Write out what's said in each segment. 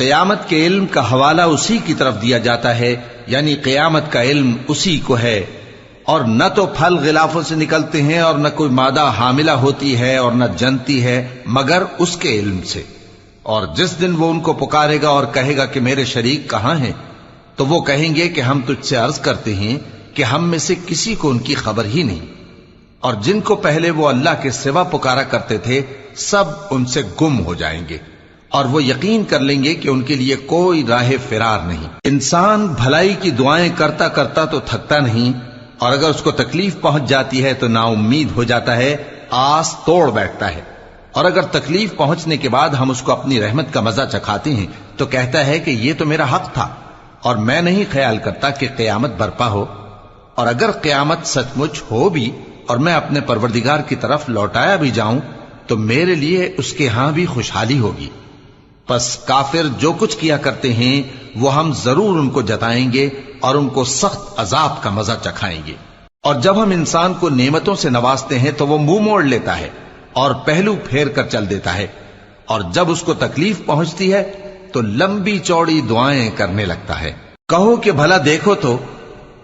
قیامت کے علم کا حوالہ اسی کی طرف دیا جاتا ہے، یعنی قیامت کا علم اسی کو ہے، اور نہ تو پھل غلافوں سے نکلتے ہیں اور نہ کوئی مادہ حاملہ ہوتی ہے اور نہ جنتی ہے مگر اس کے علم سے۔ اور جس دن وہ ان کو پکارے گا اور کہے گا کہ میرے شریک کہاں ہیں، تو وہ کہیں گے کہ ہم تجھ سے عرض کرتے ہیں کہ ہم میں سے کسی کو ان کی خبر ہی نہیں، اور جن کو پہلے وہ اللہ کے سوا پکارا کرتے تھے سب ان سے گم ہو جائیں گے، اور وہ یقین کر لیں گے کہ ان کے لیے کوئی راہ فرار نہیں۔ انسان بھلائی کی دعائیں کرتا کرتا تو تھکتا نہیں، اور اگر اس کو تکلیف پہنچ جاتی ہے تو نا امید ہو جاتا ہے، آس توڑ بیٹھتا ہے، اور اگر تکلیف پہنچنے کے بعد ہم اس کو اپنی رحمت کا مزہ چکھاتے ہیں تو کہتا ہے کہ یہ تو میرا حق تھا، اور میں نہیں خیال کرتا کہ قیامت برپا ہو۔ اور اگر قیامت سچ مچ ہو بھی اور میں اپنے پروردگار کی طرف لوٹایا بھی جاؤں تو میرے لیے اس کے ہاں بھی خوشحالی ہوگی۔ پس کافر جو کچھ کیا کرتے ہیں وہ ہم ضرور ان کو جتائیں گے اور ان کو سخت عذاب کا مزہ چکھائیں گے۔ اور جب ہم انسان کو نعمتوں سے نوازتے ہیں تو وہ منہ موڑ لیتا ہے اور پہلو پھیر کر چل دیتا ہے، اور جب اس کو تکلیف پہنچتی ہے تو لمبی چوڑی دعائیں کرنے لگتا ہے۔ کہو کہ بھلا دیکھو تو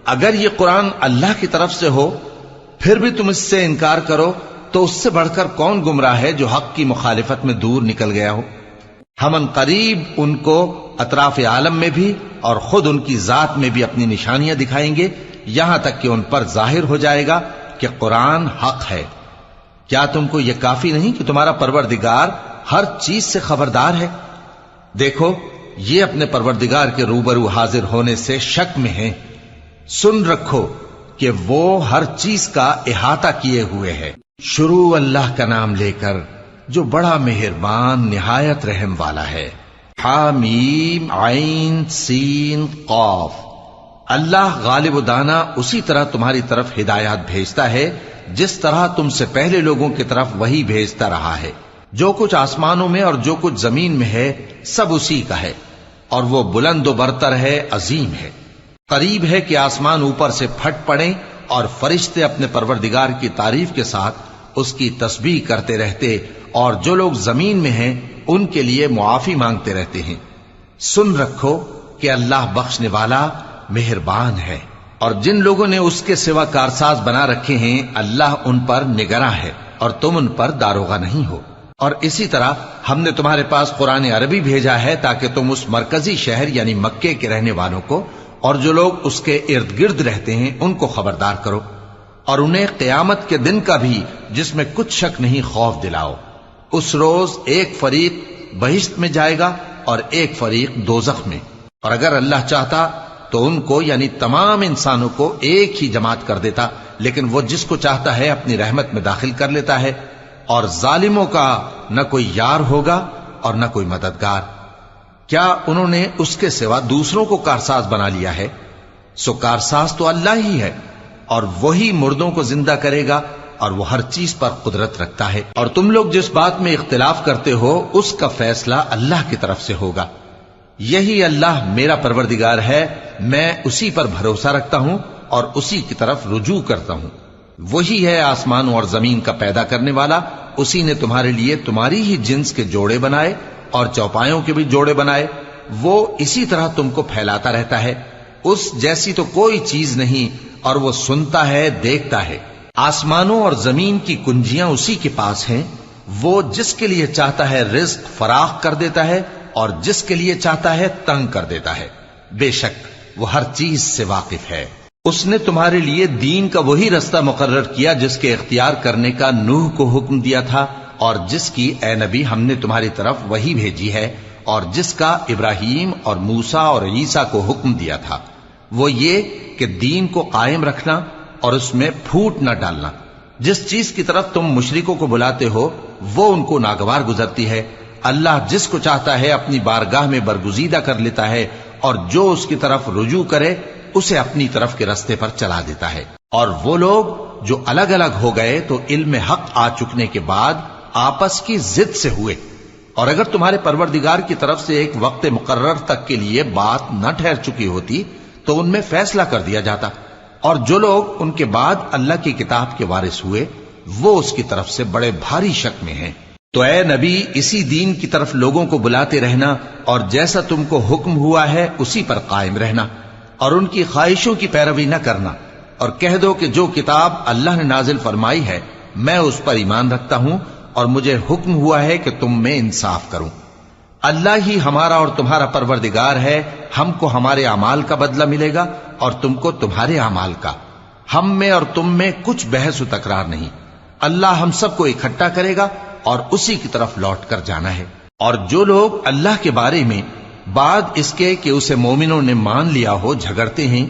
اگر یہ قرآن اللہ کی طرف سے ہو پھر بھی تم اس سے انکار کرو تو اس سے بڑھ کر کون گمراہ ہے جو حق کی مخالفت میں دور نکل گیا ہو۔ ہم ان قریب ان کو اطراف عالم میں بھی اور خود ان کی ذات میں بھی اپنی نشانیاں دکھائیں گے، یہاں تک کہ ان پر ظاہر ہو جائے گا کہ قرآن حق ہے۔ کیا تم کو یہ کافی نہیں کہ تمہارا پروردگار ہر چیز سے خبردار ہے؟ دیکھو یہ اپنے پروردگار کے روبرو حاضر ہونے سے شک میں ہیں۔ سن رکھو کہ وہ ہر چیز کا احاطہ کیے ہوئے ہے۔ شروع اللہ کا نام لے کر جو بڑا مہربان نہایت رحم والا ہے۔ حامیم عین سین قاف۔ اللہ غالب و دانا اسی طرح تمہاری طرف ہدایات بھیجتا ہے جس طرح تم سے پہلے لوگوں کی طرف وہی بھیجتا رہا ہے۔ جو کچھ آسمانوں میں اور جو کچھ زمین میں ہے سب اسی کا ہے، اور وہ بلند و برتر ہے، عظیم ہے۔ قریب ہے کہ آسمان اوپر سے پھٹ پڑیں اور فرشتے اپنے پروردگار کی تعریف کے ساتھ اس کی تسبیح کرتے رہتے، اور جو لوگ زمین میں ہیں ان کے لیے معافی مانگتے رہتے ہیں۔ سن رکھو کہ اللہ بخشنے والا مہربان ہے، اور جن لوگوں نے اس کے سوا کارساز بنا رکھے ہیں اللہ ان پر نگراں ہے اور تم ان پر داروغہ نہیں ہو۔ اور اسی طرح ہم نے تمہارے پاس قرآن عربی بھیجا ہے تاکہ تم اس مرکزی شہر یعنی مکے کے رہنے والوں کو اور جو لوگ اس کے ارد گرد رہتے ہیں ان کو خبردار کرو، اور انہیں قیامت کے دن کا بھی جس میں کچھ شک نہیں خوف دلاؤ۔ اس روز ایک فریق بہشت میں جائے گا اور ایک فریق دوزخ میں، اور اگر اللہ چاہتا تو ان کو یعنی تمام انسانوں کو ایک ہی جماعت کر دیتا، لیکن وہ جس کو چاہتا ہے اپنی رحمت میں داخل کر لیتا ہے، اور ظالموں کا نہ کوئی یار ہوگا اور نہ کوئی مددگار۔ کیا انہوں نے اس کے سوا دوسروں کو کارساز بنا لیا ہے؟ سو کارساز تو اللہ ہی ہے، اور وہی مردوں کو زندہ کرے گا، اور وہ ہر چیز پر قدرت رکھتا ہے۔ اور تم لوگ جس بات میں اختلاف کرتے ہو اس کا فیصلہ اللہ کی طرف سے ہوگا۔ یہی اللہ میرا پروردگار ہے، میں اسی پر بھروسہ رکھتا ہوں اور اسی کی طرف رجوع کرتا ہوں۔ وہی ہے آسمانوں اور زمین کا پیدا کرنے والا، اسی نے تمہارے لیے تمہاری ہی جنس کے جوڑے بنائے اور چوپایوں کے بھی جوڑے بنائے۔ وہ اسی طرح تم کو پھیلاتا رہتا ہے، اس جیسی تو کوئی چیز نہیں، اور وہ سنتا ہے، دیکھتا ہے۔ آسمانوں اور زمین کی کنجیاں اسی کے پاس ہیں، وہ جس کے لیے چاہتا ہے رزق فراخ کر دیتا ہے اور جس کے لیے چاہتا ہے تنگ کر دیتا ہے۔ بے شک وہ ہر چیز سے واقف ہے۔ اس نے تمہارے لیے دین کا وہی رستہ مقرر کیا جس کے اختیار کرنے کا نوح کو حکم دیا تھا، اور جس کی اے نبی ہم نے تمہاری طرف وہی بھیجی ہے، اور جس کا ابراہیم اور موسیٰ اور عیسیٰ کو حکم دیا تھا، وہ یہ کہ دین کو قائم رکھنا اور اس میں پھوٹ نہ ڈالنا۔ جس چیز کی طرف تم مشرکوں کو بلاتے ہو وہ ان کو ناگوار گزرتی ہے۔ اللہ جس کو چاہتا ہے اپنی بارگاہ میں برگزیدہ کر لیتا ہے، اور جو اس کی طرف رجوع کرے اسے اپنی طرف کے رستے پر چلا دیتا ہے۔ اور وہ لوگ جو الگ الگ ہو گئے تو علم حق آ چکنے کے بعد آپس کی ضد سے ہوئے، اور اگر تمہارے پروردگار کی طرف سے ایک وقت مقرر تک کے لیے بات نہ ٹھہر چکی ہوتی تو ان میں فیصلہ کر دیا جاتا، اور جو لوگ ان کے بعد اللہ کی کتاب کے وارث ہوئے وہ اس کی طرف سے بڑے بھاری شک میں ہیں۔ تو اے نبی اسی دین کی طرف لوگوں کو بلاتے رہنا اور جیسا تم کو حکم ہوا ہے اسی پر قائم رہنا اور ان کی خواہشوں کی پیروی نہ کرنا، اور کہہ دو کہ جو کتاب اللہ نے نازل فرمائی ہے میں اس پر ایمان رکھتا ہوں اور مجھے حکم ہوا ہے کہ تم میں انصاف کروں۔ اللہ ہی ہمارا اور تمہارا پروردگار ہے، ہم کو ہمارے اعمال کا بدلہ ملے گا اور تم کو تمہارے اعمال کا، ہم میں اور تم میں کچھ بحث و تکرار نہیں۔ اللہ ہم سب کو اکٹھا کرے گا اور اسی کی طرف لوٹ کر جانا ہے۔ اور جو لوگ اللہ کے بارے میں بعد اس کے کہ اسے مومنوں نے مان لیا ہو جھگڑتے ہیں،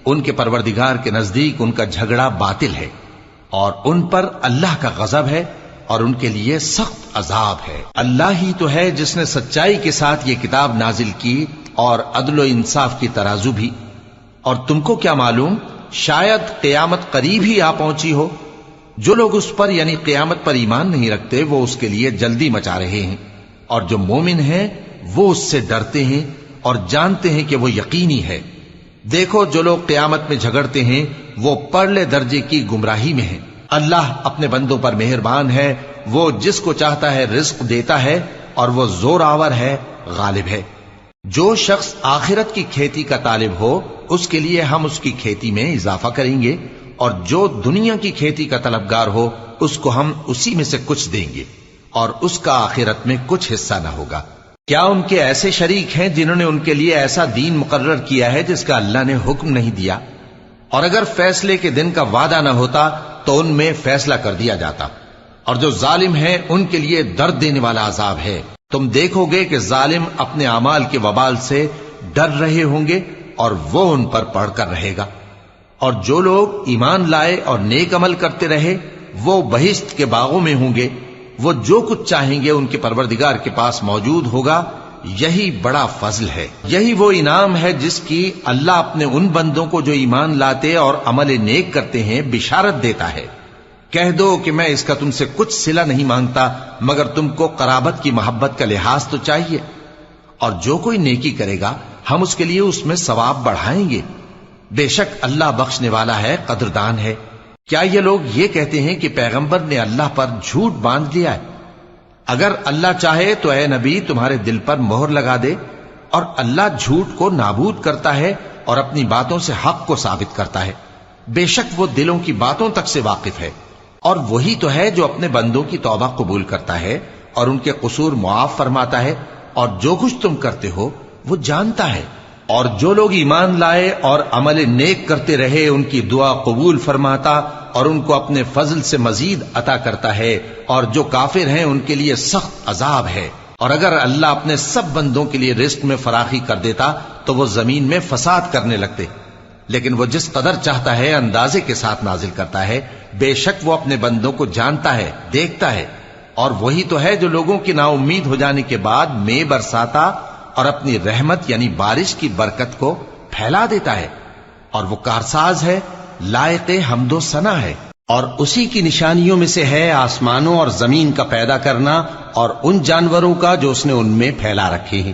ان کے پروردگار کے نزدیک ان کا جھگڑا باطل ہے اور ان پر اللہ کا غضب ہے اور ان کے لیے سخت عذاب ہے۔ اللہ ہی تو ہے جس نے سچائی کے ساتھ یہ کتاب نازل کی اور عدل و انصاف کی ترازو بھی، اور تم کو کیا معلوم شاید قیامت قریب ہی آ پہنچی ہو۔ جو لوگ اس پر یعنی قیامت پر ایمان نہیں رکھتے وہ اس کے لیے جلدی مچا رہے ہیں، اور جو مومن ہیں وہ اس سے ڈرتے ہیں اور جانتے ہیں کہ وہ یقینی ہے۔ دیکھو جو لوگ قیامت میں جھگڑتے ہیں وہ پرلے درجے کی گمراہی میں ہیں۔ اللہ اپنے بندوں پر مہربان ہے، وہ جس کو چاہتا ہے رزق دیتا ہے اور وہ زور آور ہے، غالب ہے۔ جو شخص آخرت کی کھیتی کا طالب ہو اس کے لیے ہم اس کی کھیتی میں اضافہ کریں گے، اور جو دنیا کی کھیتی کا طلبگار ہو اس کو ہم اسی میں سے کچھ دیں گے اور اس کا آخرت میں کچھ حصہ نہ ہوگا۔ کیا ان کے ایسے شریک ہیں جنہوں نے ان کے لیے ایسا دین مقرر کیا ہے جس کا اللہ نے حکم نہیں دیا؟ اور اگر فیصلے کے دن کا وعدہ نہ ہوتا تو ان میں فیصلہ کر دیا جاتا، اور جو ظالم ہیں ان کے لیے درد دینے والا عذاب ہے۔ تم دیکھو گے کہ ظالم اپنے اعمال کے وبال سے ڈر رہے ہوں گے اور وہ ان پر پڑھ کر رہے گا۔ اور جو لوگ ایمان لائے اور نیک عمل کرتے رہے وہ بہشت کے باغوں میں ہوں گے، وہ جو کچھ چاہیں گے ان کے پروردگار کے پاس موجود ہوگا۔ یہی بڑا فضل ہے، یہی وہ انعام ہے جس کی اللہ اپنے ان بندوں کو جو ایمان لاتے اور عمل نیک کرتے ہیں بشارت دیتا ہے۔ کہہ دو کہ میں اس کا تم سے کچھ صلہ نہیں مانگتا مگر تم کو قرابت کی محبت کا لحاظ تو چاہیے، اور جو کوئی نیکی کرے گا ہم اس کے لیے اس میں ثواب بڑھائیں گے۔ بے شک اللہ بخشنے والا ہے، قدردان ہے۔ کیا یہ لوگ یہ کہتے ہیں کہ پیغمبر نے اللہ پر جھوٹ باندھ لیا ہے؟ اگر اللہ چاہے تو اے نبی تمہارے دل پر مہر لگا دے، اور اللہ جھوٹ کو نابود کرتا ہے اور اپنی باتوں سے حق کو ثابت کرتا ہے۔ بے شک وہ دلوں کی باتوں تک سے واقف ہے، اور وہی تو ہے جو اپنے بندوں کی توبہ قبول کرتا ہے اور ان کے قصور معاف فرماتا ہے، اور جو کچھ تم کرتے ہو وہ جانتا ہے۔ اور جو لوگ ایمان لائے اور عمل نیک کرتے رہے ان کی دعا قبول فرماتا اور ان کو اپنے فضل سے مزید عطا کرتا ہے، اور جو کافر ہیں ان کے لیے سخت عذاب ہے۔ اور اگر اللہ اپنے سب بندوں کے لیے رزق میں فراخی کر دیتا تو وہ زمین میں فساد کرنے لگتے، لیکن وہ جس قدر چاہتا ہے اندازے کے ساتھ نازل کرتا ہے۔ بے شک وہ اپنے بندوں کو جانتا ہے، دیکھتا ہے، اور وہی تو ہے جو لوگوں کی نا امید ہو جانے کے بعد میں برساتا اور اپنی رحمت یعنی بارش کی برکت کو پھیلا دیتا ہے، اور وہ کارساز ہے، لائق حمد و ثنا ہے۔ اور اسی کی نشانیوں میں سے ہے آسمانوں اور زمین کا پیدا کرنا اور ان جانوروں کا جو اس نے ان میں پھیلا رکھے ہیں،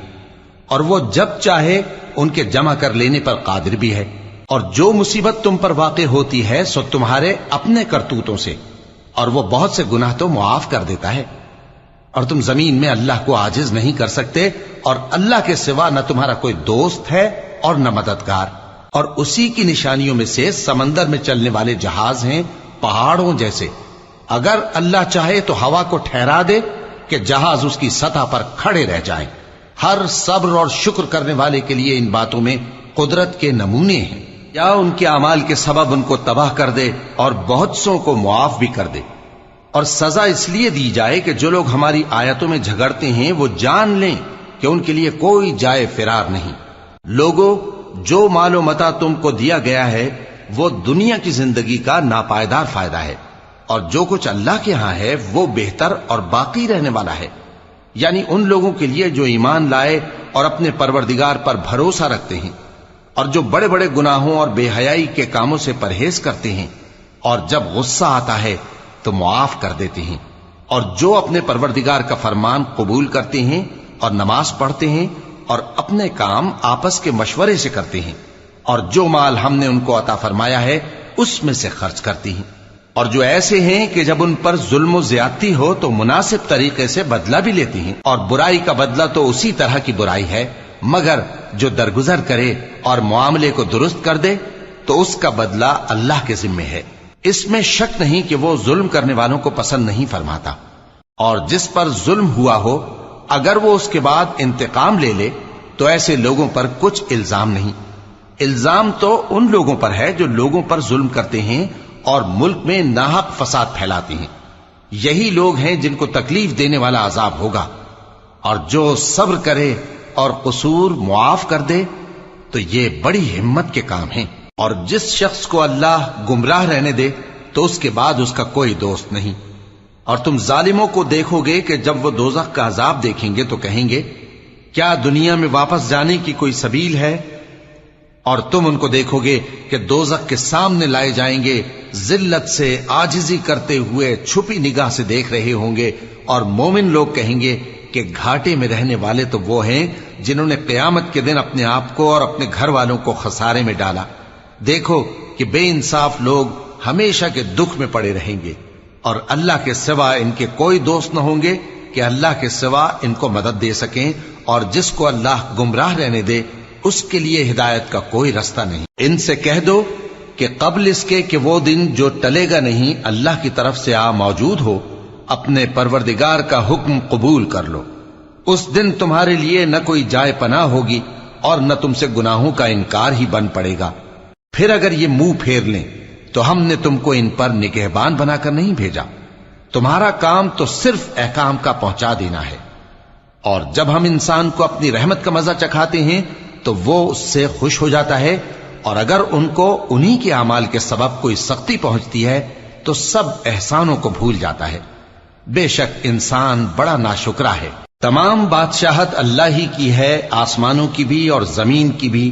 اور وہ جب چاہے ان کے جمع کر لینے پر قادر بھی ہے۔ اور جو مصیبت تم پر واقع ہوتی ہے سو تمہارے اپنے کرتوتوں سے، اور وہ بہت سے گناہ تو معاف کر دیتا ہے۔ اور تم زمین میں اللہ کو عاجز نہیں کر سکتے، اور اللہ کے سوا نہ تمہارا کوئی دوست ہے اور نہ مددگار۔ اور اسی کی نشانیوں میں سے سمندر میں چلنے والے جہاز ہیں پہاڑوں جیسے۔ اگر اللہ چاہے تو ہوا کو ٹھہرا دے کہ جہاز اس کی سطح پر کھڑے رہ جائیں۔ ہر صبر اور شکر کرنے والے کے لیے ان باتوں میں قدرت کے نمونے ہیں۔ یا ان کے اعمال کے سبب ان کو تباہ کر دے اور بہت سو کو معاف بھی کر دے۔ اور سزا اس لیے دی جائے کہ جو لوگ ہماری آیتوں میں جھگڑتے ہیں وہ جان لیں کہ ان کے لیے کوئی جائے فرار نہیں۔ لوگوں، جو مال و متاع تم کو دیا گیا ہے وہ دنیا کی زندگی کا ناپائیدار فائدہ ہے، اور جو کچھ اللہ کے ہاں ہے وہ بہتر اور باقی رہنے والا ہے، یعنی ان لوگوں کے لیے جو ایمان لائے اور اپنے پروردگار پر بھروسہ رکھتے ہیں، اور جو بڑے بڑے گناہوں اور بے حیائی کے کاموں سے پرہیز کرتے ہیں، اور جب غصہ آتا ہے تو معاف کر دیتے ہیں، اور جو اپنے پروردگار کا فرمان قبول کرتے ہیں اور نماز پڑھتے ہیں اور اپنے کام آپس کے مشورے سے کرتے ہیں، اور جو مال ہم نے ان کو عطا فرمایا ہے اس میں سے خرچ کرتے ہیں۔ اور جو ایسے ہیں کہ جب ان پر ظلم و زیادتی ہو تو مناسب طریقے سے بدلہ بھی لیتی ہیں، اور برائی کا بدلہ تو اسی طرح کی برائی ہے، مگر جو درگزر کرے اور معاملے کو درست کر دے تو اس کا بدلہ اللہ کے ذمے ہے۔ اس میں شک نہیں کہ وہ ظلم کرنے والوں کو پسند نہیں فرماتا، اور جس پر ظلم ہوا ہو اگر وہ اس کے بعد انتقام لے لے تو ایسے لوگوں پر کچھ الزام نہیں۔ الزام تو ان لوگوں پر ہے جو لوگوں پر ظلم کرتے ہیں اور ملک میں ناحق فساد پھیلاتے ہیں، یہی لوگ ہیں جن کو تکلیف دینے والا عذاب ہوگا۔ اور جو صبر کرے اور قصور معاف کر دے تو یہ بڑی ہمت کے کام ہیں۔ اور جس شخص کو اللہ گمراہ رہنے دے تو اس کے بعد اس کا کوئی دوست نہیں۔ اور تم ظالموں کو دیکھو گے کہ جب وہ دوزخ کا عذاب دیکھیں گے تو کہیں گے کیا دنیا میں واپس جانے کی کوئی سبیل ہے؟ اور تم ان کو دیکھو گے کہ دوزخ کے سامنے لائے جائیں گے، ذلت سے عاجزی کرتے ہوئے چھپی نگاہ سے دیکھ رہے ہوں گے، اور مومن لوگ کہیں گے کہ گھاٹے میں رہنے والے تو وہ ہیں جنہوں نے قیامت کے دن اپنے آپ کو اور اپنے گھر والوں کو خسارے میں ڈالا۔ دیکھو کہ بے انصاف لوگ ہمیشہ کے دکھ میں پڑے رہیں گے، اور اللہ کے سوا ان کے کوئی دوست نہ ہوں گے کہ اللہ کے سوا ان کو مدد دے سکیں، اور جس کو اللہ گمراہ رہنے دے اس کے لیے ہدایت کا کوئی رستہ نہیں۔ ان سے کہہ دو کہ قبل اس کے کہ وہ دن جو ٹلے گا نہیں اللہ کی طرف سے آ موجود ہو، اپنے پروردگار کا حکم قبول کر لو۔ اس دن تمہارے لیے نہ کوئی جائے پناہ ہوگی اور نہ تم سے گناہوں کا انکار ہی بن پڑے گا۔ پھر اگر یہ منہ پھیر لیں تو ہم نے تم کو ان پر نگہبان بنا کر نہیں بھیجا، تمہارا کام تو صرف احکام کا پہنچا دینا ہے۔ اور جب ہم انسان کو اپنی رحمت کا مزہ چکھاتے ہیں تو وہ اس سے خوش ہو جاتا ہے، اور اگر ان کو انہی کے اعمال کے سبب کوئی سختی پہنچتی ہے تو سب احسانوں کو بھول جاتا ہے۔ بے شک انسان بڑا ناشکرا ہے۔ تمام بادشاہت اللہ ہی کی ہے، آسمانوں کی بھی اور زمین کی بھی۔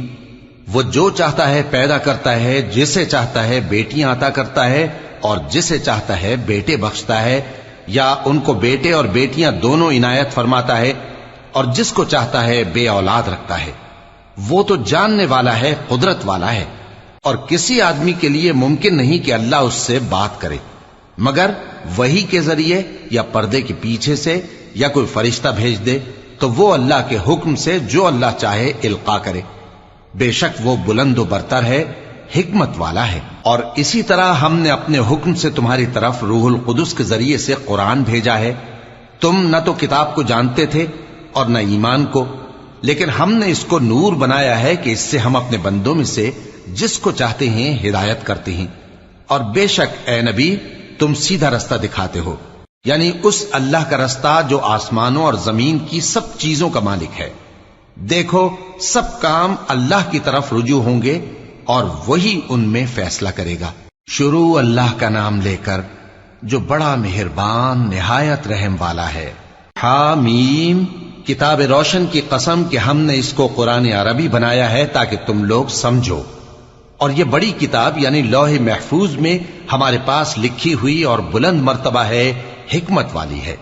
وہ جو چاہتا ہے پیدا کرتا ہے، جسے چاہتا ہے بیٹیاں عطا کرتا ہے اور جسے چاہتا ہے بیٹے بخشتا ہے، یا ان کو بیٹے اور بیٹیاں دونوں عنایت فرماتا ہے، اور جس کو چاہتا ہے بے اولاد رکھتا ہے۔ وہ تو جاننے والا ہے، قدرت والا ہے، اور کسی آدمی کے لیے ممکن نہیں کہ اللہ اس سے بات کرے مگر وحی کے ذریعے یا پردے کے پیچھے سے، یا کوئی فرشتہ بھیج دے تو وہ اللہ کے حکم سے جو اللہ چاہے القا کرے۔ بے شک وہ بلند و برتر ہے، حکمت والا ہے۔ اور اسی طرح ہم نے اپنے حکم سے تمہاری طرف روح القدس کے ذریعے سے قرآن بھیجا ہے۔ تم نہ تو کتاب کو جانتے تھے اور نہ ایمان کو، لیکن ہم نے اس کو نور بنایا ہے کہ اس سے ہم اپنے بندوں میں سے جس کو چاہتے ہیں ہدایت کرتے ہیں۔ اور بے شک اے نبی تم سیدھا رستہ دکھاتے ہو، یعنی اس اللہ کا رستہ جو آسمانوں اور زمین کی سب چیزوں کا مالک ہے۔ دیکھو سب کام اللہ کی طرف رجوع ہوں گے اور وہی ان میں فیصلہ کرے گا۔ شروع اللہ کا نام لے کر جو بڑا مہربان نہایت رحم والا ہے۔ حامیم، کتاب روشن کی قسم کہ ہم نے اس کو قرآن عربی بنایا ہے تاکہ تم لوگ سمجھو، اور یہ بڑی کتاب یعنی لوح محفوظ میں ہمارے پاس لکھی ہوئی اور بلند مرتبہ ہے، حکمت والی ہے۔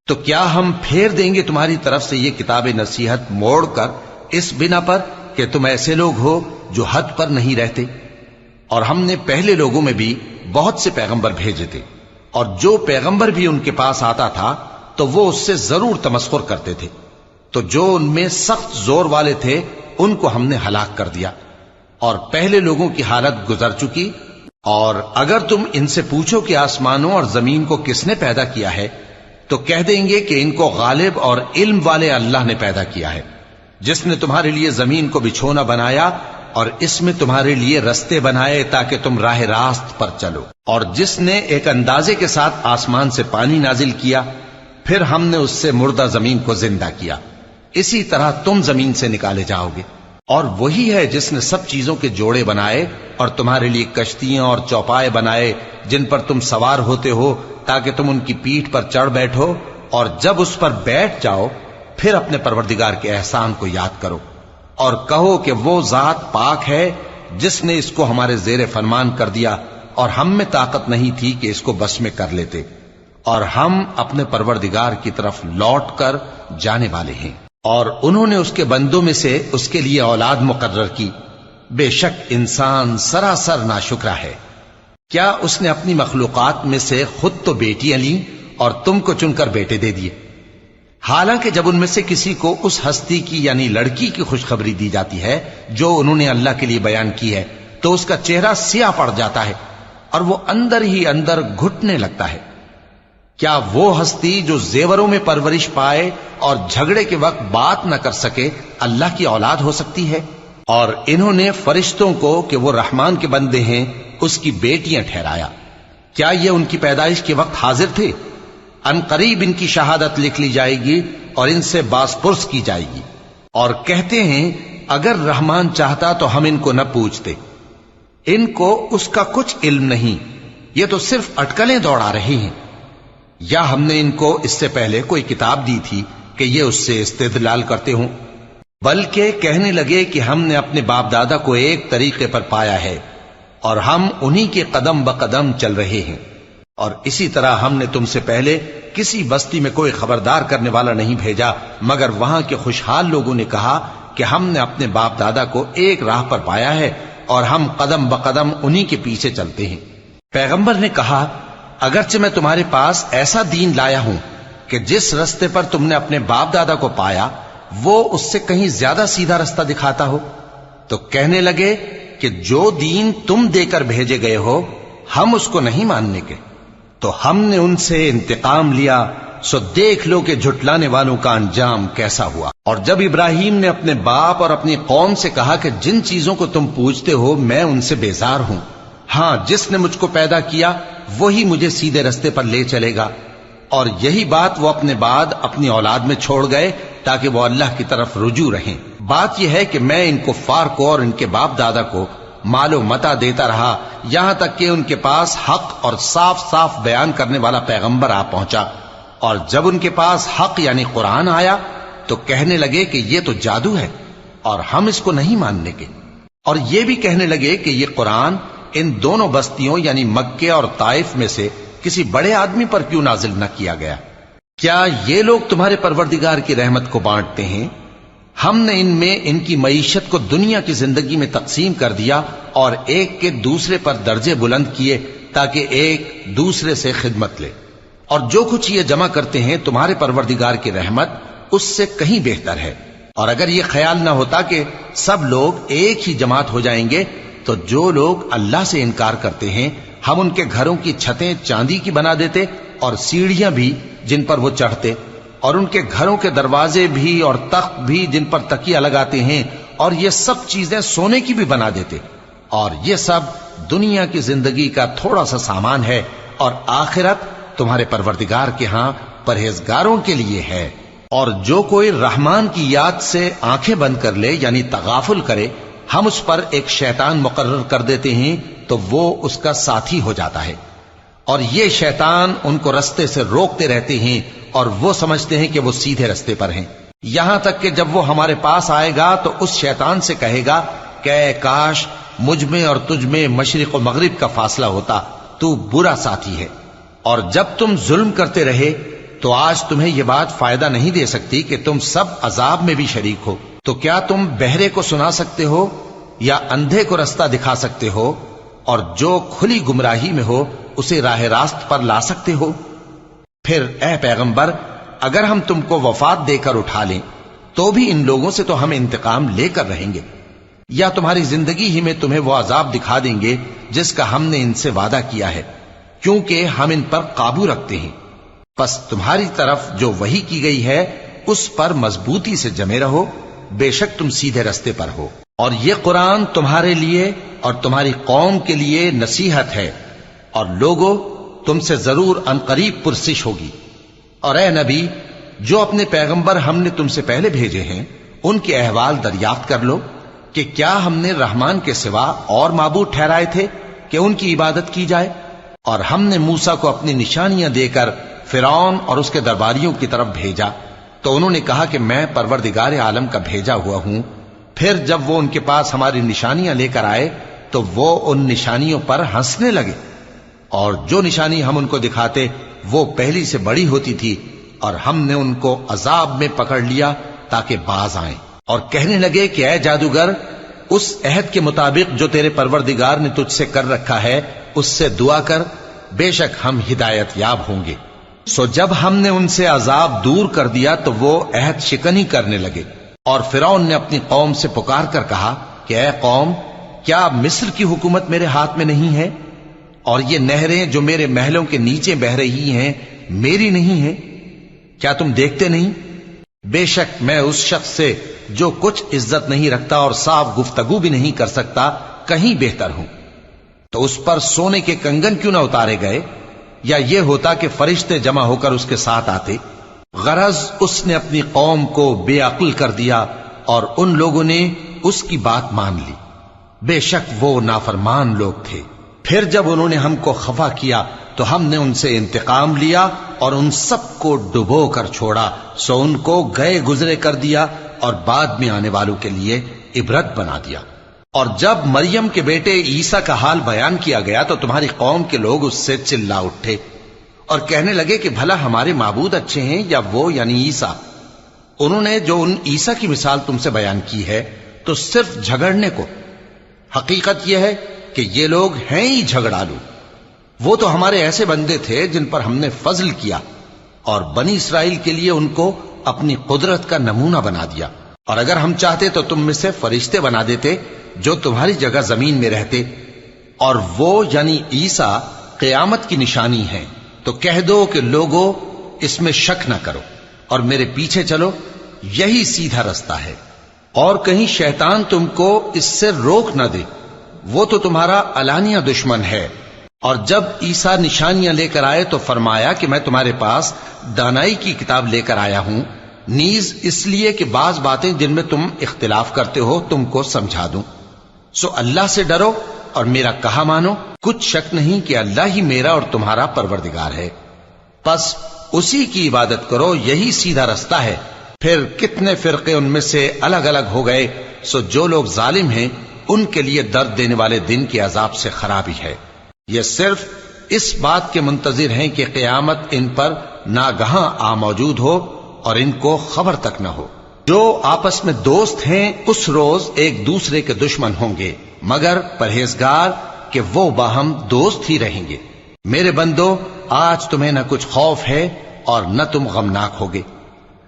تو کیا ہم پھیر دیں گے تمہاری طرف سے یہ کتاب نصیحت موڑ کر اس بنا پر کہ تم ایسے لوگ ہو جو حد پر نہیں رہتے؟ اور ہم نے پہلے لوگوں میں بھی بہت سے پیغمبر بھیجے تھے، اور جو پیغمبر بھی ان کے پاس آتا تھا تو وہ اس سے ضرور تمسخر کرتے تھے، تو جو ان میں سخت زور والے تھے ان کو ہم نے ہلاک کر دیا، اور پہلے لوگوں کی حالت گزر چکی۔ اور اگر تم ان سے پوچھو کہ آسمانوں اور زمین کو کس نے پیدا کیا ہے تو کہہ دیں گے کہ ان کو غالب اور علم والے اللہ نے پیدا کیا ہے، جس نے تمہارے لیے زمین کو بچھونا بنایا اور اس میں تمہارے لیے رستے بنائے تاکہ تم راہ راست پر چلو، اور جس نے ایک اندازے کے ساتھ آسمان سے پانی نازل کیا، پھر ہم نے اس سے مردہ زمین کو زندہ کیا، اسی طرح تم زمین سے نکالے جاؤ گے۔ اور وہی ہے جس نے سب چیزوں کے جوڑے بنائے اور تمہارے لیے کشتیاں اور چوپائے بنائے جن پر تم سوار ہوتے ہو تاکہ تم ان کی پیٹھ پر چڑھ بیٹھو، اور جب اس پر بیٹھ جاؤ پھر اپنے پروردگار کے احسان کو یاد کرو اور کہو کہ وہ ذات پاک ہے جس نے اس کو ہمارے زیر فرمان کر دیا، اور ہم میں طاقت نہیں تھی کہ اس کو بس میں کر لیتے، اور ہم اپنے پروردگار کی طرف لوٹ کر جانے والے ہیں۔ اور انہوں نے اس کے بندوں میں سے اس کے لیے اولاد مقرر کی، بے شک انسان سراسر ناشکرا ہے۔ کیا اس نے اپنی مخلوقات میں سے خود تو بیٹیاں لیں اور تم کو چن کر بیٹے دے دیے؟ حالانکہ جب ان میں سے کسی کو اس ہستی کی یعنی لڑکی کی خوشخبری دی جاتی ہے جو انہوں نے اللہ کے لیے بیان کی ہے تو اس کا چہرہ سیاہ پڑ جاتا ہے اور وہ اندر ہی اندر گھٹنے لگتا ہے۔ کیا وہ ہستی جو زیوروں میں پرورش پائے اور جھگڑے کے وقت بات نہ کر سکے اللہ کی اولاد ہو سکتی ہے؟ اور انہوں نے فرشتوں کو کہ وہ رحمان کے بندے ہیں اس کی بیٹیاں ٹھہرایا۔ کیا یہ ان کی پیدائش کے وقت حاضر تھے؟ ان قریب ان کی شہادت لکھ لی جائے گی اور ان سے باز پرس کی جائے گی۔ اور کہتے ہیں اگر رحمان چاہتا تو ہم ان کو نہ پوچھتے، ان کو اس کا کچھ علم نہیں، یہ تو صرف اٹکلیں دوڑا رہے ہیں۔ یا ہم نے ان کو اس سے پہلے کوئی کتاب دی تھی کہ یہ اس سے استدلال کرتے ہوں؟ بلکہ کہنے لگے کہ ہم نے اپنے باپ دادا کو ایک طریقے پر پایا ہے اور ہم انہی کے قدم بقدم چل رہے ہیں، اور اسی طرح ہم نے تم سے پہلے کسی بستی میں کوئی خبردار کرنے والا نہیں بھیجا مگر وہاں کے خوشحال لوگوں نے کہا کہ ہم نے اپنے باپ دادا کو ایک راہ پر پایا ہے اور ہم قدم بقدم انہی کے پیچھے چلتے ہیں۔ پیغمبر نے کہا اگرچہ میں تمہارے پاس ایسا دین لایا ہوں کہ جس رستے پر تم نے اپنے باپ دادا کو پایا وہ اس سے کہیں زیادہ سیدھا رستہ دکھاتا ہو، تو کہنے لگے کہ جو دین تم دے کر بھیجے گئے ہو ہم اس کو نہیں ماننے کے، تو ہم نے ان سے انتقام لیا، سو دیکھ لو کہ جھٹلانے والوں کا انجام کیسا ہوا۔ اور جب ابراہیم نے اپنے باپ اور اپنی قوم سے کہا کہ جن چیزوں کو تم پوجتے ہو میں ان سے بیزار ہوں، ہاں جس نے مجھ کو پیدا کیا وہی مجھے سیدھے رستے پر لے چلے گا، اور یہی بات وہ اپنے بعد اپنی اولاد میں چھوڑ گئے تاکہ وہ اللہ کی طرف رجوع رہیں۔ بات یہ ہے کہ میں ان کفار کو اور ان کے باپ دادا کو مال و متاع دیتا رہا یہاں تک کہ ان کے پاس حق اور صاف صاف بیان کرنے والا پیغمبر آ پہنچا، اور جب ان کے پاس حق یعنی قرآن آیا تو کہنے لگے کہ یہ تو جادو ہے اور ہم اس کو نہیں ماننے کے، اور یہ بھی کہنے لگے کہ یہ قرآن ان دونوں بستیوں یعنی مکے اور طائف میں سے کسی بڑے آدمی پر کیوں نازل نہ کیا گیا؟ کیا یہ لوگ تمہارے پروردگار کی رحمت کو بانٹتے ہیں؟ ہم نے ان میں ان کی معیشت کو دنیا کی زندگی میں تقسیم کر دیا اور ایک کے دوسرے پر درجے بلند کیے تاکہ ایک دوسرے سے خدمت لے، اور جو کچھ یہ جمع کرتے ہیں تمہارے پروردگار کی رحمت اس سے کہیں بہتر ہے۔ اور اگر یہ خیال نہ ہوتا کہ سب لوگ ایک ہی جماعت ہو جائیں گے تو جو لوگ اللہ سے انکار کرتے ہیں ہم ان کے گھروں کی چھتیں چاندی کی بنا دیتے اور سیڑھیاں بھی جن پر وہ چڑھتے، اور ان کے گھروں کے دروازے بھی اور تخت بھی جن پر تکیہ لگاتے ہیں، اور یہ سب چیزیں سونے کی بھی بنا دیتے، اور یہ سب دنیا کی زندگی کا تھوڑا سا سامان ہے، اور آخرت تمہارے پروردگار کے ہاں پرہیزگاروں کے لیے ہے۔ اور جو کوئی رحمان کی یاد سے آنکھیں بند کر لے یعنی تغافل کرے ہم اس پر ایک شیطان مقرر کر دیتے ہیں تو وہ اس کا ساتھی ہو جاتا ہے، اور یہ شیطان ان کو رستے سے روکتے رہتے ہیں اور وہ سمجھتے ہیں کہ وہ سیدھے رستے پر ہیں، یہاں تک کہ جب وہ ہمارے پاس آئے گا تو اس شیطان سے کہے گا کہ اے کاش مجھ میں اور تجھ میں مشرق و مغرب کا فاصلہ ہوتا، تو برا ساتھی ہے۔ اور جب تم ظلم کرتے رہے تو آج تمہیں یہ بات فائدہ نہیں دے سکتی کہ تم سب عذاب میں بھی شریک ہو، تو کیا تم بہرے کو سنا سکتے ہو یا اندھے کو رستہ دکھا سکتے ہو، اور جو کھلی گمراہی میں ہو اسے راہ راست پر لا سکتے ہو؟ پھر اے پیغمبر اگر ہم تم کو وفات دے کر اٹھا لیں تو بھی ان لوگوں سے تو ہم انتقام لے کر رہیں گے، یا تمہاری زندگی ہی میں تمہیں وہ عذاب دکھا دیں گے جس کا ہم نے ان سے وعدہ کیا ہے، کیونکہ ہم ان پر قابو رکھتے ہیں۔ پس تمہاری طرف جو وحی کی گئی ہے اس پر مضبوطی سے جمے رہو، بے شک تم سیدھے رستے پر ہو، اور یہ قرآن تمہارے لیے اور تمہاری قوم کے لیے نصیحت ہے، اور لوگوں تم سے ضرور عنقریب پرسش ہوگی۔ اور اے نبی جو اپنے پیغمبر ہم نے تم سے پہلے بھیجے ہیں ان کے احوال دریافت کر لو کہ کیا ہم نے رحمان کے سوا اور معبود ٹھہرائے تھے کہ ان کی عبادت کی جائے؟ اور ہم نے موسیٰ کو اپنی نشانیاں دے کر فرعون اور اس کے درباریوں کی طرف بھیجا تو انہوں نے کہا کہ میں پروردگار عالم کا بھیجا ہوا ہوں۔ پھر جب وہ ان کے پاس ہماری نشانیاں لے کر آئے تو وہ ان نشانیوں پر ہنسنے لگے، اور جو نشانی ہم ان کو دکھاتے وہ پہلی سے بڑی ہوتی تھی، اور ہم نے ان کو عذاب میں پکڑ لیا تاکہ باز آئیں، اور کہنے لگے کہ اے جادوگر اس عہد کے مطابق جو تیرے پروردگار نے تجھ سے کر رکھا ہے اس سے دعا کر، بے شک ہم ہدایت یاب ہوں گے۔ سو جب ہم نے ان سے عذاب دور کر دیا تو وہ عہد شکنی کرنے لگے، اور فرعون نے اپنی قوم سے پکار کر کہا کہ اے قوم، کیا مصر کی حکومت میرے ہاتھ میں نہیں ہے؟ اور یہ نہریں جو میرے محلوں کے نیچے بہ رہی ہیں میری نہیں ہیں؟ کیا تم دیکھتے نہیں؟ بے شک میں اس شخص سے جو کچھ عزت نہیں رکھتا اور صاف گفتگو بھی نہیں کر سکتا کہیں بہتر ہوں۔ تو اس پر سونے کے کنگن کیوں نہ اتارے گئے، یا یہ ہوتا کہ فرشتے جمع ہو کر اس کے ساتھ آتے؟ غرض اس نے اپنی قوم کو بے عقل کر دیا اور ان لوگوں نے اس کی بات مان لی۔ بے شک وہ نافرمان لوگ تھے۔ پھر جب انہوں نے ہم کو خفا کیا تو ہم نے ان سے انتقام لیا اور ان سب کو ڈبو کر چھوڑا، سو ان کو گئے گزرے کر دیا اور بعد میں آنے والوں کے لیے عبرت بنا دیا۔ اور جب مریم کے بیٹے عیسیٰ کا حال بیان کیا گیا تو تمہاری قوم کے لوگ اس سے چلا اٹھے اور کہنے لگے کہ بھلا ہمارے معبود اچھے ہیں یا وہ یعنی عیسیٰ؟ انہوں نے جو ان عیسیٰ کی مثال تم سے بیان کی ہے تو صرف جھگڑنے کو۔ حقیقت یہ ہے کہ یہ لوگ ہیں ہی جھگڑالو۔ وہ تو ہمارے ایسے بندے تھے جن پر ہم نے فضل کیا، اور بنی اسرائیل کے لیے ان کو اپنی قدرت کا نمونہ بنا دیا، اور اگر ہم چاہتے تو تم میں سے فرشتے بنا دیتے جو تمہاری جگہ زمین میں رہتے، اور وہ یعنی عیسیٰ قیامت کی نشانی ہے۔ تو کہہ دو کہ لوگوں اس میں شک نہ کرو اور میرے پیچھے چلو، یہی سیدھا رستہ ہے، اور کہیں شیطان تم کو اس سے روک نہ دے، وہ تو تمہارا علانیہ دشمن ہے۔ اور جب عیسیٰ نشانیاں لے کر آئے تو فرمایا کہ میں تمہارے پاس دانائی کی کتاب لے کر آیا ہوں، نیز اس لیے کہ بعض باتیں جن میں تم اختلاف کرتے ہو تم کو سمجھا دوں۔ سو اللہ سے ڈرو اور میرا کہا مانو، کچھ شک نہیں کہ اللہ ہی میرا اور تمہارا پروردگار ہے، پس اسی کی عبادت کرو، یہی سیدھا رستہ ہے۔ پھر کتنے فرقے ان میں سے الگ الگ ہو گئے، سو جو لوگ ظالم ہیں ان کے لیے درد دینے والے دن کے عذاب سے خرابی ہے۔ یہ صرف اس بات کے منتظر ہیں کہ قیامت ان پر ناگہاں آ موجود ہو اور ان کو خبر تک نہ ہو۔ جو آپس میں دوست ہیں اس روز ایک دوسرے کے دشمن ہوں گے، مگر پرہیزگار کہ وہ باہم دوست ہی رہیں گے۔ میرے بندو، آج تمہیں نہ کچھ خوف ہے اور نہ تم غمناک ہوگے۔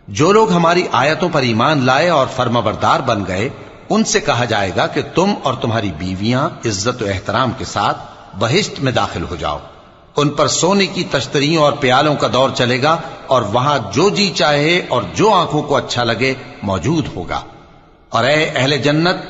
جو لوگ ہماری آیتوں پر ایمان لائے اور فرمانبردار بن گئے، ان سے کہا جائے گا کہ تم اور تمہاری بیویاں عزت و احترام کے ساتھ بہشت میں داخل ہو جاؤ۔ ان پر سونے کی تشتریوں اور پیالوں کا دور چلے گا، اور وہاں جو جی چاہے اور جو آنکھوں کو اچھا لگے موجود ہوگا۔ اور اے اہل جنت،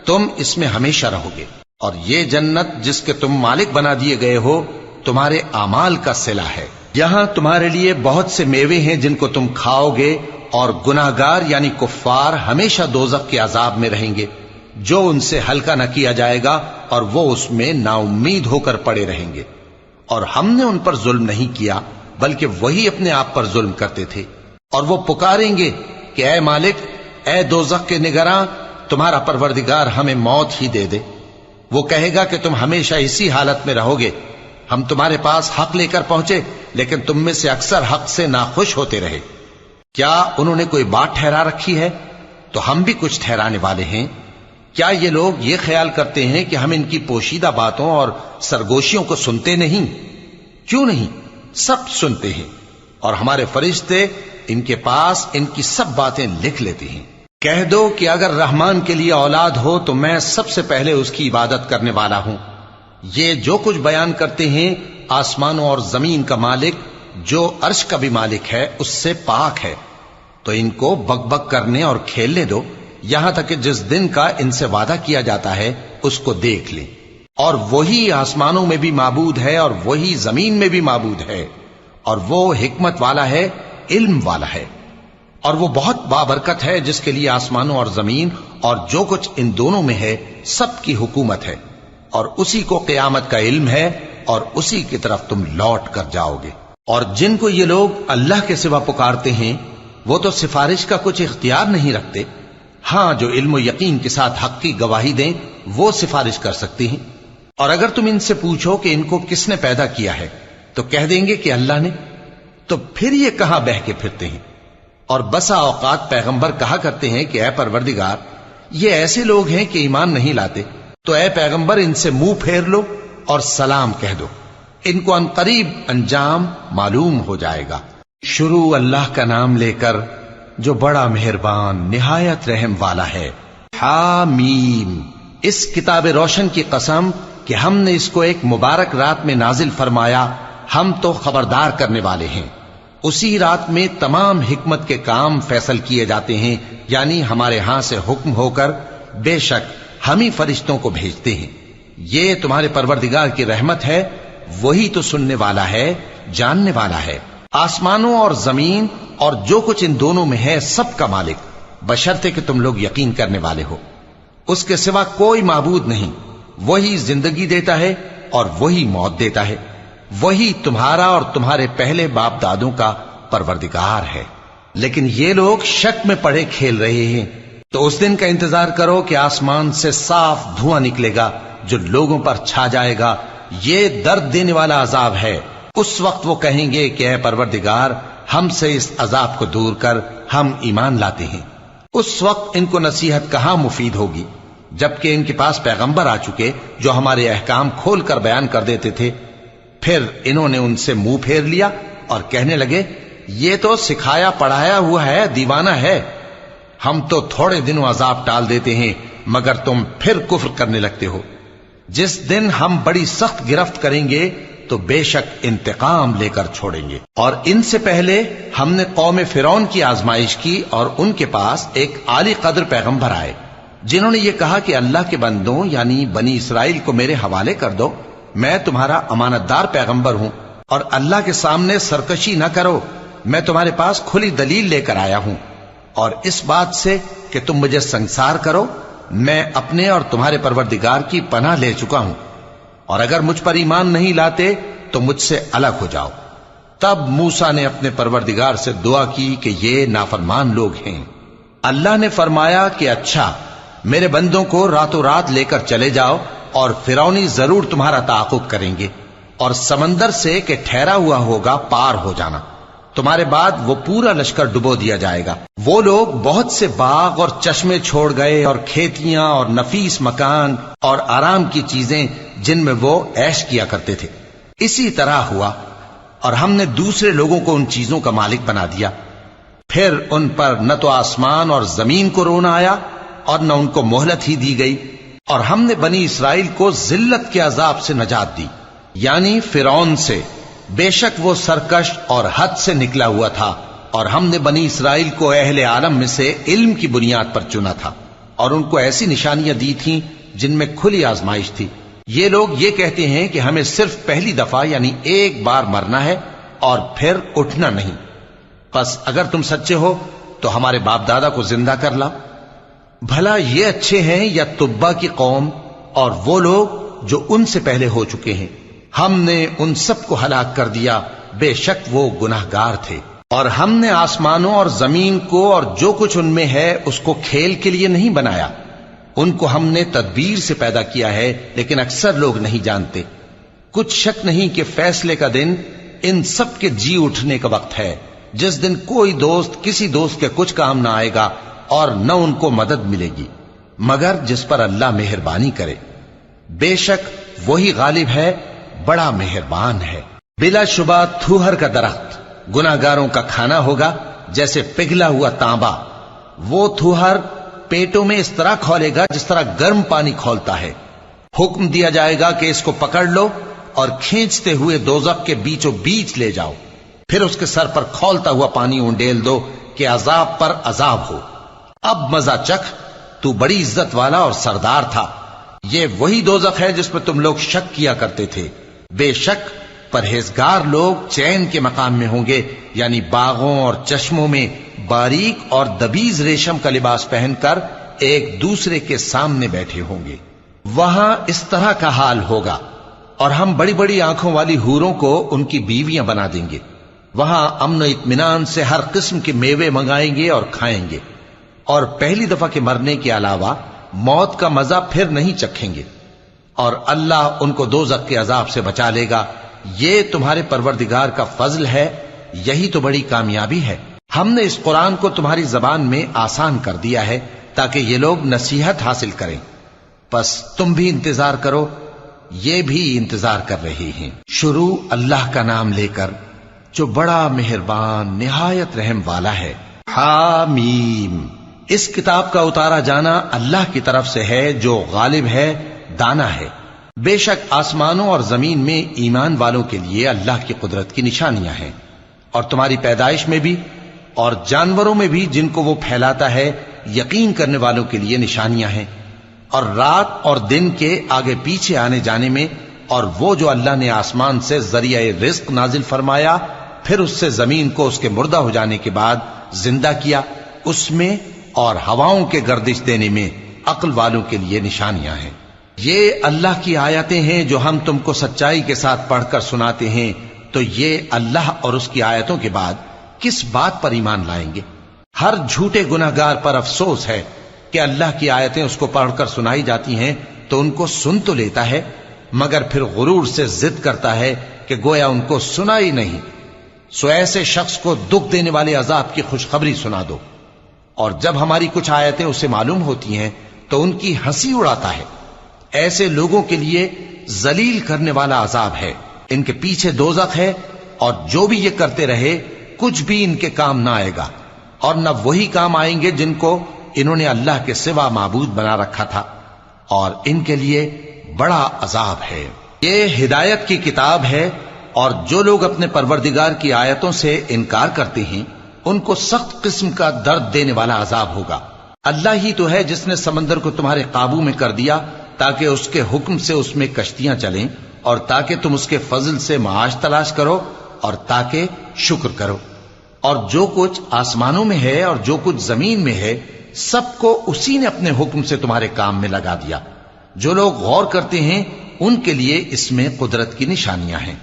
تم اس میں ہمیشہ رہو گے، اور یہ جنت جس کے تم مالک بنا دیے گئے ہو تمہارے اعمال کا صلہ ہے۔ یہاں تمہارے لیے بہت سے میوے ہیں جن کو تم کھاؤ گے، اور گناہگار یعنی کفار ہمیشہ دوزخ کے عذاب میں رہیں گے، جو ان سے ہلکا نہ کیا جائے گا، اور وہ اس میں نا امید ہو کر پڑے رہیں گے۔ اور ہم نے ان پر ظلم نہیں کیا بلکہ وہی اپنے آپ پر ظلم کرتے تھے۔ اور وہ پکاریں گے کہ اے مالک، اے دوزخ کے نگراں، تمہارا پروردگار ہمیں موت ہی دے دے۔ وہ کہے گا کہ تم ہمیشہ اسی حالت میں رہو گے، ہم تمہارے پاس حق لے کر پہنچے لیکن تم میں سے اکثر حق سے ناخوش ہوتے رہے۔ کیا انہوں نے کوئی بات ٹھہرا رکھی ہے؟ تو ہم بھی کچھ ٹھہرانے والے ہیں۔ کیا یہ لوگ یہ خیال کرتے ہیں کہ ہم ان کی پوشیدہ باتوں اور سرگوشیوں کو سنتے نہیں؟ کیوں نہیں، سب سنتے ہیں، اور ہمارے فرشتے ان کے پاس ان کی سب باتیں لکھ لیتے ہیں۔ کہہ دو کہ اگر رحمان کے لیے اولاد ہو تو میں سب سے پہلے اس کی عبادت کرنے والا ہوں۔ یہ جو کچھ بیان کرتے ہیں آسمانوں اور زمین کا مالک جو عرش کا بھی مالک ہے اس سے پاک ہے، تو ان کو بک بک کرنے اور کھیلنے دو، یہاں تک کہ جس دن کا ان سے وعدہ کیا جاتا ہے اس کو دیکھ لیں۔ اور وہی آسمانوں میں بھی معبود ہے اور وہی زمین میں بھی معبود ہے، اور وہ حکمت والا ہے، علم والا ہے، اور وہ بہت بابرکت ہے جس کے لیے آسمانوں اور زمین اور جو کچھ ان دونوں میں ہے سب کی حکومت ہے، اور اسی کو قیامت کا علم ہے، اور اسی کی طرف تم لوٹ کر جاؤ گے۔ اور جن کو یہ لوگ اللہ کے سوا پکارتے ہیں وہ تو سفارش کا کچھ اختیار نہیں رکھتے، ہاں جو علم و یقین کے ساتھ حق کی گواہی دیں وہ سفارش کر سکتے ہیں۔ اور اگر تم ان سے پوچھو کہ ان کو کس نے پیدا کیا ہے تو کہہ دیں گے کہ اللہ نے، تو پھر یہ کہاں بہہ کے پھرتے ہیں۔ اور بسا اوقات پیغمبر کہا کرتے ہیں کہ اے پروردگار، یہ ایسے لوگ ہیں کہ ایمان نہیں لاتے، تو اے پیغمبر ان سے منہ پھیر لو اور سلام کہہ دو، ان کو عنقریب انجام معلوم ہو جائے گا۔ شروع اللہ کا نام لے کر جو بڑا مہربان نہایت رحم والا ہے۔ حامیم، اس کتاب روشن کی قسم کہ ہم نے اس کو ایک مبارک رات میں نازل فرمایا، ہم تو خبردار کرنے والے ہیں۔ اسی رات میں تمام حکمت کے کام فیصل کیے جاتے ہیں، یعنی ہمارے ہاں سے حکم ہو کر بے شک ہم ہی فرشتوں کو بھیجتے ہیں۔ یہ تمہارے پروردگار کی رحمت ہے، وہی تو سننے والا ہے، جاننے والا ہے۔ آسمانوں اور زمین اور جو کچھ ان دونوں میں ہے سب کا مالک، بشرطے کہ تم لوگ یقین کرنے والے ہو۔ اس کے سوا کوئی معبود نہیں، وہی زندگی دیتا ہے اور وہی موت دیتا ہے، وہی تمہارا اور تمہارے پہلے باپ دادوں کا پروردگار ہے۔ لیکن یہ لوگ شک میں پڑے کھیل رہے ہیں۔ تو اس دن کا انتظار کرو کہ آسمان سے صاف دھواں نکلے گا جو لوگوں پر چھا جائے گا، یہ درد دینے والا عذاب ہے۔ اس وقت وہ کہیں گے کہ اے پروردگار، ہم سے اس عذاب کو دور کر، ہم ایمان لاتے ہیں۔ اس وقت ان کو نصیحت کہاں مفید ہوگی، جبکہ ان کے پاس پیغمبر آ چکے جو ہمارے احکام کھول کر بیان کر دیتے تھے۔ پھر انہوں نے ان سے منہ پھیر لیا اور کہنے لگے، یہ تو سکھایا پڑھایا ہوا ہے، دیوانہ ہے۔ ہم تو تھوڑے دنوں عذاب ٹال دیتے ہیں مگر تم پھر کفر کرنے لگتے ہو۔ جس دن ہم بڑی سخت گرفت کریں گے تو بے شک انتقام لے کر چھوڑیں گے۔ اور ان سے پہلے ہم نے قوم فرعون کی آزمائش کی اور ان کے پاس ایک عالی قدر پیغمبر آئے جنہوں نے یہ کہا کہ اللہ کے بندوں یعنی بنی اسرائیل کو میرے حوالے کر دو، میں تمہارا امانت دار پیغمبر ہوں، اور اللہ کے سامنے سرکشی نہ کرو، میں تمہارے پاس کھلی دلیل لے کر آیا ہوں، اور اس بات سے کہ تم مجھے سنسار کرو میں اپنے اور تمہارے پروردگار کی پناہ لے چکا ہوں، اور اگر مجھ پر ایمان نہیں لاتے تو مجھ سے الگ ہو جاؤ۔ تب موسیٰ نے اپنے پروردگار سے دعا کی کہ یہ نافرمان لوگ ہیں۔ اللہ نے فرمایا کہ اچھا، میرے بندوں کو راتوں رات لے کر چلے جاؤ، اور فرعونی ضرور تمہارا تعاقب کریں گے، اور سمندر سے کہ ٹھہرا ہوا ہوگا پار ہو جانا، تمہارے بعد وہ پورا لشکر ڈبو دیا جائے گا۔ وہ لوگ بہت سے باغ اور چشمے چھوڑ گئے اور کھیتیاں اور نفیس مکان اور آرام کی چیزیں جن میں وہ عیش کیا کرتے تھے۔ اسی طرح ہوا، اور ہم نے دوسرے لوگوں کو ان چیزوں کا مالک بنا دیا۔ پھر ان پر نہ تو آسمان اور زمین کو رونا آیا اور نہ ان کو مہلت ہی دی گئی، اور ہم نے بنی اسرائیل کو ذلت کے عذاب سے نجات دی، یعنی فرعون سے، بے شک وہ سرکش اور حد سے نکلا ہوا تھا، اور ہم نے بنی اسرائیل کو اہل عالم میں سے علم کی بنیاد پر چنا تھا، اور ان کو ایسی نشانیاں دی تھیں جن میں کھلی آزمائش تھی۔ یہ لوگ یہ کہتے ہیں کہ ہمیں صرف پہلی دفعہ یعنی ایک بار مرنا ہے اور پھر اٹھنا نہیں، پس اگر تم سچے ہو تو ہمارے باپ دادا کو زندہ کر لاؤ۔ بھلا یہ اچھے ہیں یا تبا کی قوم اور وہ لوگ جو ان سے پہلے ہو چکے ہیں؟ ہم نے ان سب کو ہلاک کر دیا، بے شک وہ گناہگار تھے۔ اور ہم نے آسمانوں اور زمین کو اور جو کچھ ان میں ہے اس کو کھیل کے لیے نہیں بنایا، ان کو ہم نے تدبیر سے پیدا کیا ہے، لیکن اکثر لوگ نہیں جانتے۔ کچھ شک نہیں کہ فیصلے کا دن ان سب کے جی اٹھنے کا وقت ہے، جس دن کوئی دوست کسی دوست کے کچھ کام نہ آئے گا اور نہ ان کو مدد ملے گی مگر جس پر اللہ مہربانی کرے۔ بے شک وہی غالب ہے، بڑا مہربان ہے۔ بلا شبہ تھوہر کا درخت گناہگاروں کا کھانا ہوگا، جیسے پگھلا ہوا تانبا۔ وہ تھوہر پیٹوں میں اس طرح کھولے گا جس طرح گرم پانی کھولتا ہے۔ حکم دیا جائے گا کہ اس کو پکڑ لو اور کھینچتے ہوئے دوزخ کے بیچوں بیچ لے جاؤ، پھر اس کے سر پر کھولتا ہوا پانی اونڈیل دو کہ عذاب پر عذاب ہو۔ اب مزہ چکھ، تو بڑی عزت والا اور سردار تھا۔ یہ وہی دوزخ ہے جس میں تم لوگ شک کیا کرتے تھے۔ بے شک پرہیزگار لوگ چین کے مقام میں ہوں گے، یعنی باغوں اور چشموں میں باریک اور دبیز ریشم کا لباس پہن کر ایک دوسرے کے سامنے بیٹھے ہوں گے۔ وہاں اس طرح کا حال ہوگا، اور ہم بڑی بڑی آنکھوں والی حوروں کو ان کی بیویاں بنا دیں گے۔ وہاں امن و اطمینان سے ہر قسم کے میوے منگائیں گے اور کھائیں گے، اور پہلی دفعہ کے مرنے کے علاوہ موت کا مزہ پھر نہیں چکھیں گے، اور اللہ ان کو دوزخ کے عذاب سے بچا لے گا۔ یہ تمہارے پروردگار کا فضل ہے، یہی تو بڑی کامیابی ہے۔ ہم نے اس قرآن کو تمہاری زبان میں آسان کر دیا ہے تاکہ یہ لوگ نصیحت حاصل کریں۔ پس تم بھی انتظار کرو، یہ بھی انتظار کر رہے ہیں۔ شروع اللہ کا نام لے کر جو بڑا مہربان نہایت رحم والا ہے۔ حامیم، اس کتاب کا اتارا جانا اللہ کی طرف سے ہے جو غالب ہے، دانا ہے۔ بے شک آسمانوں اور زمین میں ایمان والوں کے لیے اللہ کی قدرت کی نشانیاں ہیں، اور تمہاری پیدائش میں بھی اور جانوروں میں بھی جن کو وہ پھیلاتا ہے یقین کرنے والوں کے لیے نشانیاں ہیں، اور رات اور دن کے آگے پیچھے آنے جانے میں، اور وہ جو اللہ نے آسمان سے ذریعہ رزق نازل فرمایا پھر اس سے زمین کو اس کے مردہ ہو جانے کے بعد زندہ کیا، اس میں اور ہواؤں کے گردش دینے میں عقل والوں کے لیے نشانیاں ہیں۔ یہ اللہ کی آیتیں ہیں جو ہم تم کو سچائی کے ساتھ پڑھ کر سناتے ہیں، تو یہ اللہ اور اس کی آیتوں کے بعد کس بات پر ایمان لائیں گے؟ ہر جھوٹے گناہگار پر افسوس ہے کہ اللہ کی آیتیں اس کو پڑھ کر سنائی جاتی ہیں تو ان کو سن تو لیتا ہے، مگر پھر غرور سے ضد کرتا ہے کہ گویا ان کو سنا ہی نہیں۔ سو ایسے شخص کو دکھ دینے والے عذاب کی خوشخبری سنا دو، اور جب ہماری کچھ آیتیں اسے معلوم ہوتی ہیں تو ان کی ہنسی اڑاتا ہے۔ ایسے لوگوں کے لیے ذلیل کرنے والا عذاب ہے، ان کے پیچھے دوزخ ہے، اور جو بھی یہ کرتے رہے کچھ بھی ان کے کام نہ آئے گا، اور نہ وہی کام آئیں گے جن کو انہوں نے اللہ کے سوا معبود بنا رکھا تھا، اور ان کے لیے بڑا عذاب ہے۔ یہ ہدایت کی کتاب ہے، اور جو لوگ اپنے پروردگار کی آیتوں سے انکار کرتے ہیں ان کو سخت قسم کا درد دینے والا عذاب ہوگا۔ اللہ ہی تو ہے جس نے سمندر کو تمہارے قابو میں کر دیا تاکہ اس کے حکم سے اس میں کشتیاں چلیں، اور تاکہ تم اس کے فضل سے معاش تلاش کرو، اور تاکہ شکر کرو۔ اور جو کچھ آسمانوں میں ہے اور جو کچھ زمین میں ہے سب کو اسی نے اپنے حکم سے تمہارے کام میں لگا دیا۔ جو لوگ غور کرتے ہیں ان کے لیے اس میں قدرت کی نشانیاں ہیں۔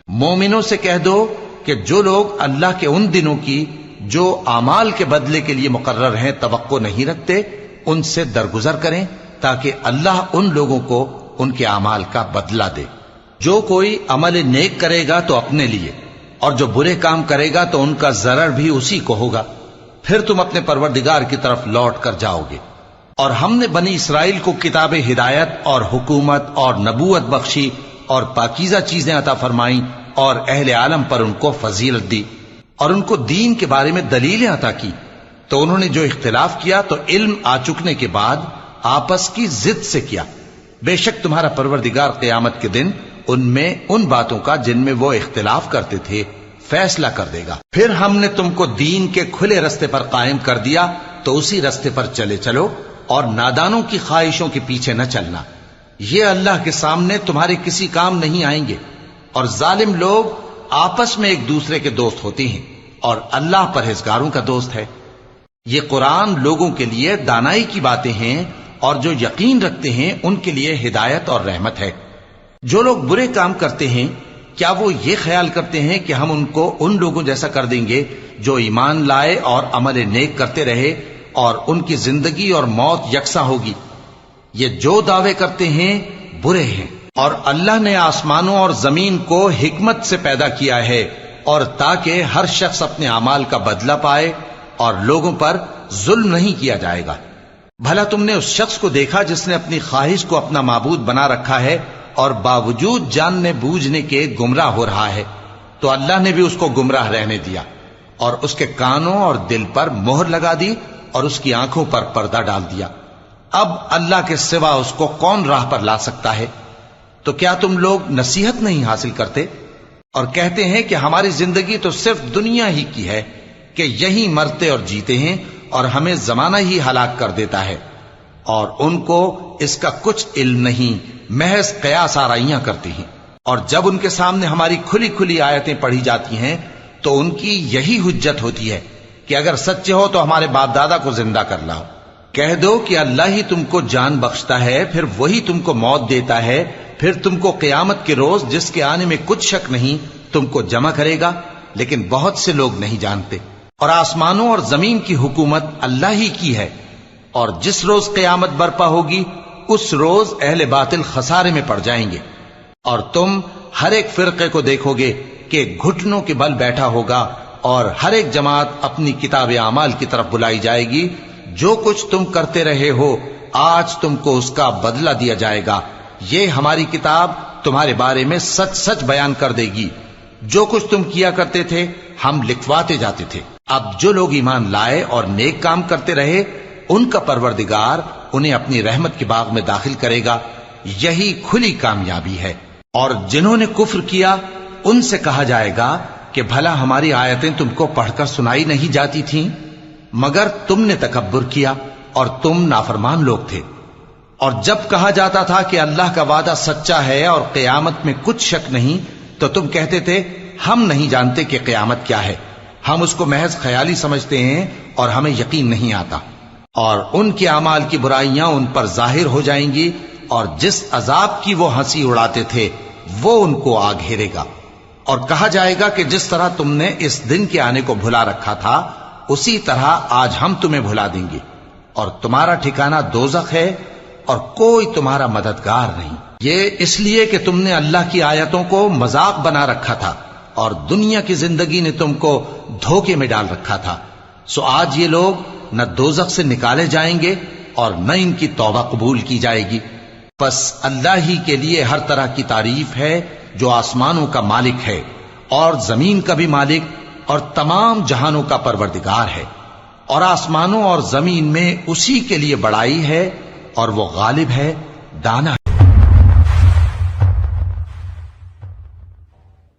مومنوں سے کہہ دو کہ جو لوگ اللہ کے ان دنوں کی جو اعمال کے بدلے کے لیے مقرر ہیں توقع نہیں رکھتے ان سے درگزر کریں، تاکہ اللہ ان لوگوں کو ان کے اعمال کا بدلہ دے۔ جو کوئی عمل نیک کرے گا تو اپنے لیے، اور جو برے کام کرے گا تو ان کا ضرر بھی اسی کو ہوگا، پھر تم اپنے پروردگار کی طرف لوٹ کر جاؤ گے۔ اور ہم نے بنی اسرائیل کو کتاب ہدایت اور حکومت اور نبوت بخشی، اور پاکیزہ چیزیں عطا فرمائیں، اور اہل عالم پر ان کو فضیلت دی، اور ان کو دین کے بارے میں دلیلیں عطا کی، تو انہوں نے جو اختلاف کیا تو علم آ چکنے کے بعد آپس کی ضد سے کیا۔ بے شک تمہارا پروردگار قیامت کے دن ان میں ان باتوں کا جن میں وہ اختلاف کرتے تھے فیصلہ کر دے گا۔ پھر ہم نے تم کو دین کے کھلے رستے پر قائم کر دیا تو اسی رستے پر چلے چلو، اور نادانوں کی خواہشوں کے پیچھے نہ چلنا، یہ اللہ کے سامنے تمہارے کسی کام نہیں آئیں گے۔ اور ظالم لوگ آپس میں ایک دوسرے کے دوست ہوتے ہیں، اور اللہ پرہیزگاروں کا دوست ہے۔ یہ قرآن لوگوں کے لیے دانائی کی باتیں ہیں، اور جو یقین رکھتے ہیں ان کے لیے ہدایت اور رحمت ہے۔ جو لوگ برے کام کرتے ہیں کیا وہ یہ خیال کرتے ہیں کہ ہم ان کو ان لوگوں جیسا کر دیں گے جو ایمان لائے اور عمل نیک کرتے رہے، اور ان کی زندگی اور موت یکساں ہوگی؟ یہ جو دعوے کرتے ہیں برے ہیں۔ اور اللہ نے آسمانوں اور زمین کو حکمت سے پیدا کیا ہے، اور تاکہ ہر شخص اپنے اعمال کا بدلہ پائے، اور لوگوں پر ظلم نہیں کیا جائے گا۔ بھلا تم نے اس شخص کو دیکھا جس نے اپنی خواہش کو اپنا معبود بنا رکھا ہے اور باوجود جاننے بوجھنے کے گمراہ ہو رہا ہے؟ تو اللہ نے بھی اس کو گمراہ رہنے دیا، اور اس کے کانوں اور دل پر مہر لگا دی، اور اس کی آنکھوں پر پردہ ڈال دیا۔ اب اللہ کے سوا اس کو کون راہ پر لا سکتا ہے؟ تو کیا تم لوگ نصیحت نہیں حاصل کرتے اور کہتے ہیں کہ ہماری زندگی تو صرف دنیا ہی کی ہے، کہ یہی مرتے اور جیتے ہیں، اور ہمیں زمانہ ہی ہلاک کر دیتا ہے، اور ان کو اس کا کچھ علم نہیں، محض قیاس آرائیاں کرتے ہیں۔ اور جب ان کے سامنے ہماری کھلی کھلی آیتیں پڑھی جاتی ہیں تو ان کی یہی حجت ہوتی ہے کہ اگر سچے ہو تو ہمارے باپ دادا کو زندہ کر لاؤ۔ کہہ دو کہ اللہ ہی تم کو جان بخشتا ہے، پھر وہی تم کو موت دیتا ہے، پھر تم کو قیامت کے روز جس کے آنے میں کچھ شک نہیں تم کو جمع کرے گا، لیکن بہت سے لوگ نہیں جانتے۔ اور آسمانوں اور زمین کی حکومت اللہ ہی کی ہے، اور جس روز قیامت برپا ہوگی اس روز اہل باطل خسارے میں پڑ جائیں گے۔ اور تم ہر ایک فرقے کو دیکھو گے کہ گھٹنوں کے بل بیٹھا ہوگا، اور ہر ایک جماعت اپنی کتاب اعمال کی طرف بلائی جائے گی۔ جو کچھ تم کرتے رہے ہو آج تم کو اس کا بدلہ دیا جائے گا، یہ ہماری کتاب تمہارے بارے میں سچ سچ بیان کر دے گی. جو کچھ تم کیا کرتے تھے ہم لکھواتے جاتے تھے. اب جو لوگ ایمان لائے اور نیک کام کرتے رہے ان کا پروردگار انہیں اپنی رحمت کے باغ میں داخل کرے گا. یہی کھلی کامیابی ہے. اور جنہوں نے کفر کیا ان سے کہا جائے گا کہ بھلا ہماری آیتیں تم کو پڑھ کر سنائی نہیں جاتی تھیں؟ مگر تم نے تکبر کیا اور تم نافرمان لوگ تھے. اور جب کہا جاتا تھا کہ اللہ کا وعدہ سچا ہے اور قیامت میں کچھ شک نہیں تو تم کہتے تھے ہم نہیں جانتے کہ قیامت کیا ہے، ہم اس کو محض خیالی سمجھتے ہیں اور ہمیں یقین نہیں آتا. اور ان کے اعمال کی برائیاں ان پر ظاہر ہو جائیں گی اور جس عذاب کی وہ ہنسی اڑاتے تھے وہ ان کو آ گھیرے گا. اور کہا جائے گا کہ جس طرح تم نے اس دن کے آنے کو بھلا رکھا تھا اسی طرح آج ہم تمہیں بھلا دیں گے، اور تمہارا ٹھکانہ دوزخ ہے اور کوئی تمہارا مددگار نہیں. یہ اس لیے کہ تم نے اللہ کی آیتوں کو مذاق بنا رکھا تھا اور دنیا کی زندگی نے تم کو دھوکے میں ڈال رکھا تھا. سو آج یہ لوگ نہ دوزخ سے نکالے جائیں گے اور نہ ان کی توبہ قبول کی جائے گی. پس اللہ ہی کے لیے ہر طرح کی تعریف ہے جو آسمانوں کا مالک ہے اور زمین کا بھی مالک اور تمام جہانوں کا پروردگار ہے. اور آسمانوں اور زمین میں اسی کے لیے بڑائی ہے اور وہ غالب ہے، دانا